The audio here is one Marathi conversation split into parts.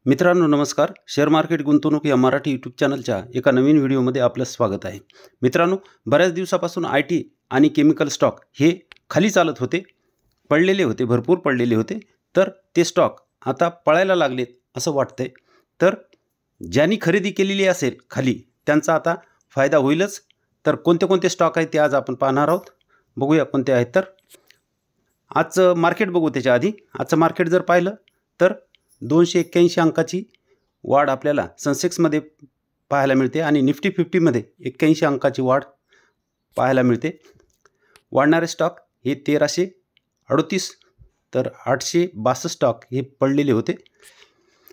मित्रांनो नमस्कार. शेअर मार्केट गुंतवणूक या मराठी यूट्यूब चॅनलच्या एका नवीन व्हिडिओमध्ये आपलं स्वागत आहे. मित्रांनो, बऱ्याच दिवसापासून IT आणि केमिकल स्टॉक हे खाली चालत होते, पडलेले होते, भरपूर पडलेले होते. तर ते स्टॉक आता पळायला लागलेत असं वाटतंय. तर ज्यांनी खरेदी केलेली असेल खाली त्यांचा आता फायदा होईलच. तर कोणते कोणते स्टॉक आहेत ते आज आपण पाहणार आहोत. बघूया कोणते आहेत. तर आजचं मार्केट बघू. त्याच्या आधी आजचं मार्केट जर पाहिलं तर 281 अंकाची वाढ आपल्याला सेन्सेक्समध्ये पाहायला मिळते आणि निफ्टी 50मध्ये 81 अंकाची वाढ पाहायला मिळते. वाढणारे स्टॉक हे 1338 तर 862 स्टॉक हे पडलेले होते.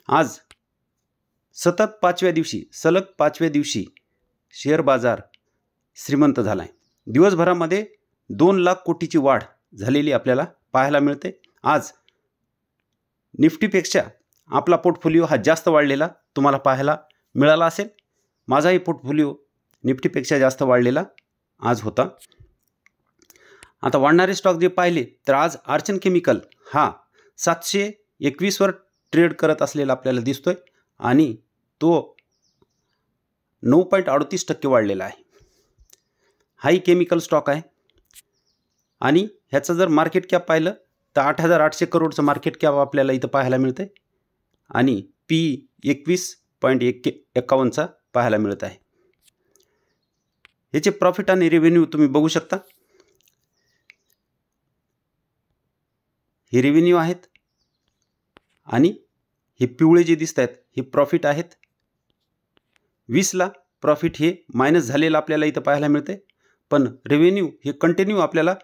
आज सलग पाचव्या दिवशी शेअर बाजार श्रीमंत झाला आहे. दिवसभरामध्ये 2 लाख कोटीची वाढ झालेली आपल्याला पाहायला मिळते. आज निफ्टीपेक्षा आपला पोर्टफोलिओ हा जास्त वाढलेला तुम्हाला पाहायला मिळाला असेल. माझाही पोर्टफोलिओ निफ्टीपेक्षा जास्त वाढलेला आज होता. आता वाढणारे स्टॉक जे पाहिले तर आज अर्चन केमिकल हा 721 वर ट्रेड करत असलेला आपल्याला दिसतोय आणि तो 9.38% वाढलेला आहे. हाही केमिकल स्टॉक आहे आणि ह्याचं जर मार्केट कॅप पाहिलं तर 8,800 करोडचं मार्केट कॅप आपल्याला इथं पाहायला मिळते आणि PE 21.51चा पाहायला मिळत आहे. ह्याचे प्रॉफिट आणि रेव्हेन्यू तुम्ही बघू शकता. हे रेव्हेन्यू आहेत आणि हे पिवळे जे दिसत आहेत हे प्रॉफिट आहेत. 20ला प्रॉफिट हे मायनस झालेलं आपल्याला इथं पाहायला मिळते, पण रेव्हेन्यू हे कंटिन्यू आपल्याला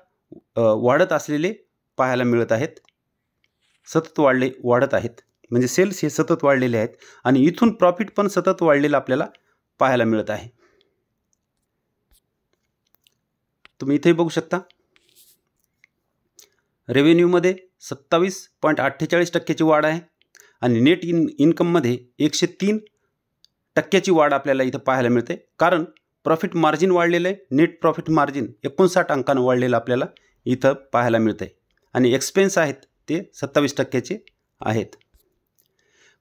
वाढत असलेले पाहायला मिळत आहेत. सतत वाढत आहेत, म्हणजे सेल्स हे सतत वाढलेले आहेत आणि इथून प्रॉफिट पण सतत वाढलेलं आपल्याला पाहायला मिळत आहे. तुम्ही इथे बघू शकता. रेव्हेन्यूमध्ये 27.48% वाढ आहे आणि नेट इन्कममध्ये 103% वाढ आपल्याला इथं पाहायला मिळते. कारण प्रॉफिट मार्जिन वाढलेलं आहे. नेट प्रॉफिट मार्जिन 59 अंकानं वाढलेलं आपल्याला इथं पाहायला मिळते आणि एक्सपेन्स आहेत ते 27% आहेत.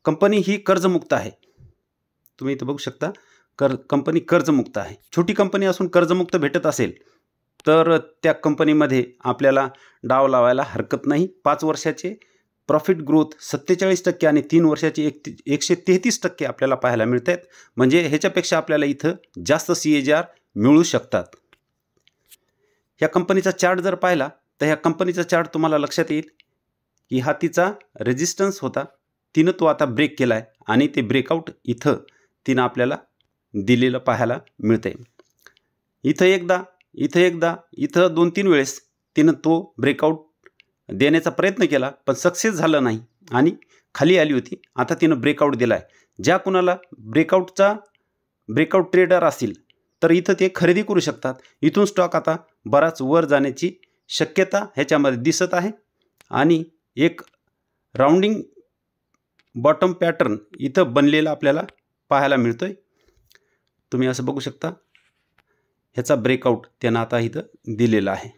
कंपनी ही कर्जमुक्त आहे. तुम्ही इथं बघू शकता. कंपनी कर्जमुक्त आहे. छोटी कंपनी असून कर्जमुक्त भेटत असेल तर त्या कंपनीमध्ये आपल्याला डाव लावायला हरकत नाही. 5 वर्षाचे प्रॉफिट ग्रोथ 47% आणि 3 वर्षाचे 133% आपल्याला पाहायला मिळत आहेत. म्हणजे ह्याच्यापेक्षा आपल्याला इथं जास्त CAGR मिळू शकतात. ह्या कंपनीचा चार्ट जर पाहिला तर ह्या कंपनीचा चार्ट तुम्हाला लक्षात येईल की हा तिचा रेजिस्टन्स होता. तिनं तो आता ब्रेक केला आहे आणि ते ब्रेकआउट इथं तिनं आपल्याला दिलेलं पाहायला मिळतंय. इथं 2-3 वेळेस तिनं तो ब्रेकआउट देण्याचा प्रयत्न केला, पण सक्सेस झालं नाही आणि खाली आली होती. आता तिनं ब्रेकआउट दिला आहे. ज्या कुणाला ब्रेकआउट ट्रेडर असतील तर इथं ते खरेदी करू शकतात. इथून स्टॉक आता बराच वर जाण्याची शक्यता ह्याच्यामध्ये दिसत आहे आणि एक राउंडिंग बॉटम पॅटर्न इथं बनलेला आपल्याला पाहायला मिळतोय. तुम्ही असं बघू शकता. ह्याचा ब्रेकआउट त्यांना आता इथं दिलेला आहे.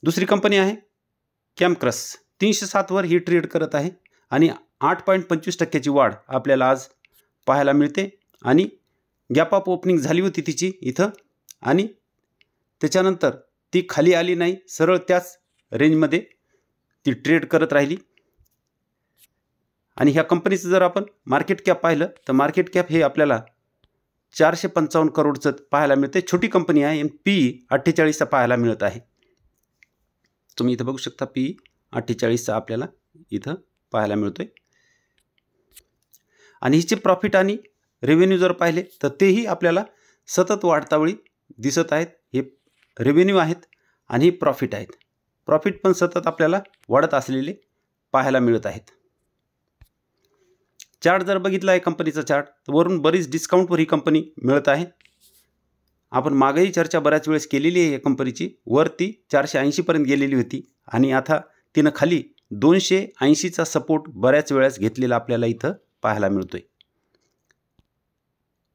दुसरी कंपनी आहे कॅमक्रस. 307 वर ही ट्रेड करत आहे आणि 8.25% वाढ आपल्याला आज पाहायला मिळते आणि गॅप अप ओपनिंग झाली होती तिची इथं आणि त्याच्यानंतर ती खाली आली नाही, सरळ त्याच रेंजमध्ये ती ट्रेड करत राहिली. आणि ह्या कंपनीचं जर आपण मार्केट कॅप पाहिलं तर मार्केट कॅप हे आपल्याला 455 करोडचं पाहायला मिळते. छोटी कंपनी आहे. PE 48चा पाहायला मिळत आहे. तुम्ही इथं बघू शकता. PE 48चा आपल्याला इथं पाहायला मिळतोय आणि हिचे प्रॉफिट आणि रेव्हेन्यू जर पाहिले तर तेही आपल्याला सतत वाढतावेळी दिसत आहेत. हे रेव्हेन्यू आहेत आणि प्रॉफिट आहेत. प्रॉफिट पण सतत आपल्याला वाढत असलेले पाहायला मिळत आहेत. चार्ट जर बघितला आहे कंपनीचा चार्ट तर वरून बरीच डिस्काउंटवर ही कंपनी मिळत आहे. आपण मागेही चर्चा बऱ्याच वेळेस केलेली आहे. या कंपनीची वरती 480 पर्यंत गेलेली होती आणि आता तिनं खाली 280चा सपोर्ट बऱ्याच वेळेस घेतलेला आपल्याला इथं पाहायला मिळतोय.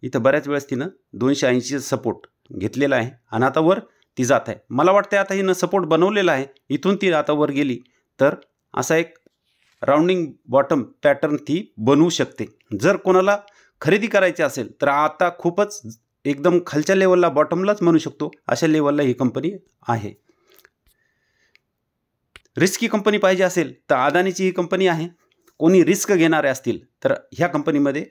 इथं बऱ्याच वेळेस तिनं 280चा सपोर्ट घेतलेला आहे आणि आता वर ती जात आहे. मला वाटतं आता हिनं सपोर्ट बनवलेला आहे. इथून ती आता वर गेली तर असा एक राउंडिंग बॉटम पॅटर्न ती बनवू शकते। जर कोणाला खरेदी करायची असेल तर आता खूपच एकदम खालच्या लेवलला बॉटमलाच म्हणू शकतो अशा लेवलला ही कंपनी आहे। रिस्की कंपनी पाहिजे असेल तर अदानीची ही कंपनी आहे। कोणी रिस्क घेणारे असतील तर ह्या कंपनीमध्ये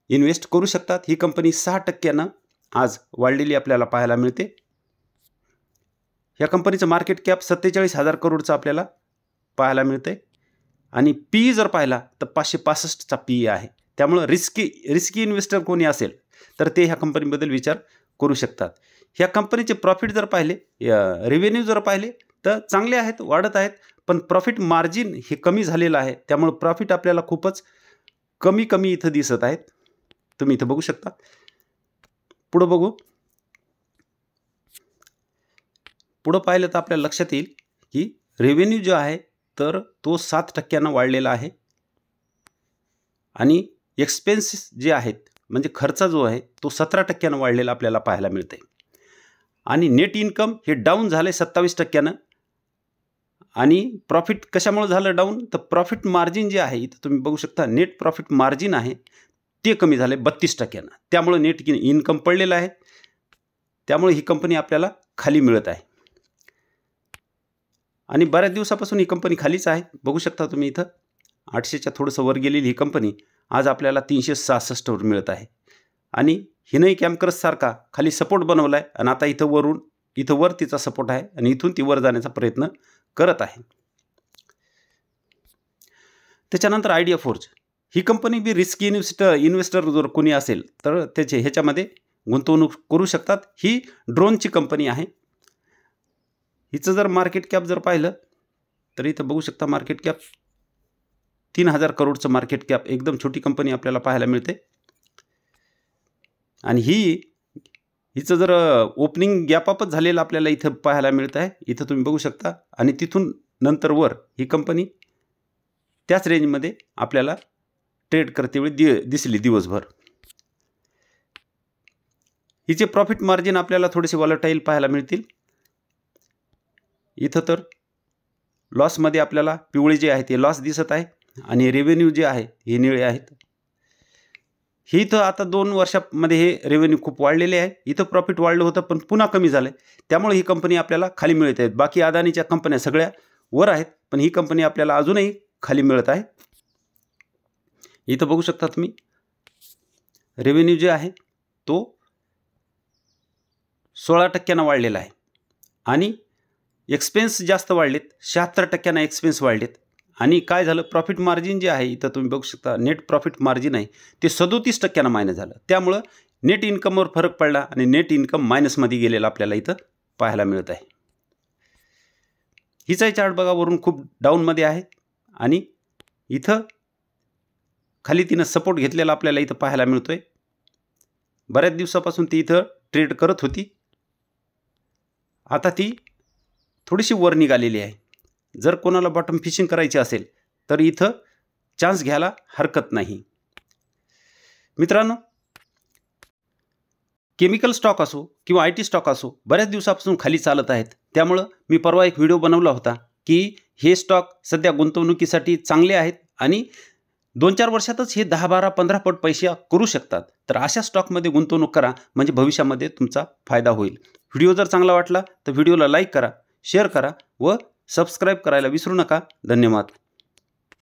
इन्व्हेस्ट करू शकतात। ही कंपनी 6% आज वाढलेली आपल्याला पाहायला मिळते। या कंपनीचं मार्केट कॅप 47,000 करोडचं आपल्याला पाहायला मिळते आणि पी जर पाहिला तर 565चा पी आहे। त्यामुळे रिस्की इन्व्हेस्टर कोणी असेल तर ते ह्या कंपनीबद्दल विचार करू शकतात। ह्या कंपनीचे प्रॉफिट जर पाहिले, रेव्हेन्यू जर पाहिले तर चांगले आहेत, वाढत आहेत, पण प्रॉफिट मार्जिन हे कमी झालेलं आहे। त्यामुळे प्रॉफिट आपल्याला खूपच कमी इथं दिसत आहेत। तुम्ही इथं बघू शकता। पुढे बघू, पुढे पाहिलं तर आपल्याला लक्षात येईल की रेव्हेन्यू जो आहे तर तो 7% वाढलेला आहे आणि एक्सपेन्सेस जे आहेत म्हणजे खर्च जो आहे तो 17% वाढलेला आपल्याला पाहायला मिळते आणि नेट इन्कम हे डाऊन झाले 27% आणि प्रॉफिट कशामुळे झालं डाऊन तर प्रॉफिट मार्जिन जे आहे इथं तुम्ही बघू शकता नेट प्रॉफिट मार्जिन आहे ते कमी झाले 32%। त्यामुळे नेट इन्कम पडलेलं आहे। त्यामुळे ही कंपनी आपल्याला खाली मिळत आहे आणि बऱ्याच दिवसापासून ही कंपनी खालीच आहे। बघू शकता तुम्ही इथं 800च्या थोडंसं वर गेलेली ही कंपनी आज आपल्याला 366 वर मिळत आहे आणि हिनही कॅमक्रस सारखा खाली सपोर्ट बनवला आहे आणि आता इथं वर तिचा सपोर्ट आहे आणि इथून ती वर जाण्याचा प्रयत्न करत आहे। त्याच्यानंतर आयडिया फोर्ज ही कंपनी बी रिस्की इन्व्हेस्टर जर कोणी असेल तर ह्याच्यामध्ये गुंतवणूक करू शकतात। ही ड्रोनची कंपनी आहे। हिचं जर मार्केट कॅप जर पाहिलं तर इथं बघू शकता मार्केट कॅप 3000 करोडचं मार्केट कॅप, एकदम छोटी कंपनी आपल्याला पाहायला मिळते आणि हिचं जर ओपनिंग गॅपअपच झालेलं आपल्याला इथं पाहायला मिळत आहे। इथं तुम्ही बघू शकता आणि तिथून नंतर वर ही कंपनी त्याच रेंजमध्ये आपल्याला ट्रेड करते वेळी दिसली दिवसभर। हिचे प्रॉफिट मार्जिन आपल्याला थोडेसे वॉलेटाईल पाहायला मिळतील। इथं तर लॉसमध्ये आपल्याला पिवळे जे आहे ते लॉस दिसत आहे आणि रेव्हेन्यू जे आहे हे निळे आहेत। ही तर आता 2 वर्षामध्ये हे रेव्हेन्यू खूप वाढलेले आहे। इथं प्रॉफिट वाढलं होतं पण पुन्हा कमी झालं, त्यामुळे ही कंपनी आपल्याला खाली मिळत आहेत। बाकी अदानीच्या कंपन्या सगळ्या वर आहेत पण ही कंपनी आपल्याला अजूनही खाली मिळत आहे। इथं बघू शकता तुम्ही रेव्हेन्यू जे आहे तो 16% वाढलेला आहे आणि एक्सपेन्स जास्त वाढलेत, 76% एक्सपेन्स वाढलेत आणि काय झालं प्रॉफिट मार्जिन जे आहे इथं तुम्ही बघू शकता नेट प्रॉफिट मार्जिन आहे ते 37% मायनस झालं। त्यामुळं नेट इन्कमवर फरक पडला आणि नेट इन्कम मायनसमध्ये गेलेला आपल्याला इथं पाहायला मिळत आहे। हिचाही चार्ट बघा वरून खूप डाऊनमध्ये आहे आणि इथं खाली तिनं सपोर्ट घेतलेला आपल्याला इथं पाहायला मिळतोय। बऱ्याच दिवसापासून ती इथं ट्रेड करत होती, आता ती थोडीशी वर निघालेली आहे। जर कोणाला बॉटम फिशिंग करायची असेल तर इथं चान्स घ्यायला हरकत नाही। मित्रांनो, केमिकल स्टॉक असो किंवा IT स्टॉक असो बऱ्याच दिवसापासून खाली चालत आहेत। त्यामुळं मी परवा एक व्हिडिओ बनवला होता की हे स्टॉक सध्या गुंतवणुकीसाठी चांगले आहेत आणि 2-4 वर्षातच हे 10, 12, 15 पट पैसे करू शकतात। तर अशा स्टॉकमध्ये गुंतवणूक करा म्हणजे भविष्यामध्ये तुमचा फायदा होईल। व्हिडिओ जर चांगला वाटला तर व्हिडिओला लाईक करा, शेअर करा व सबस्क्राईब करायला विसरू नका। धन्यवाद।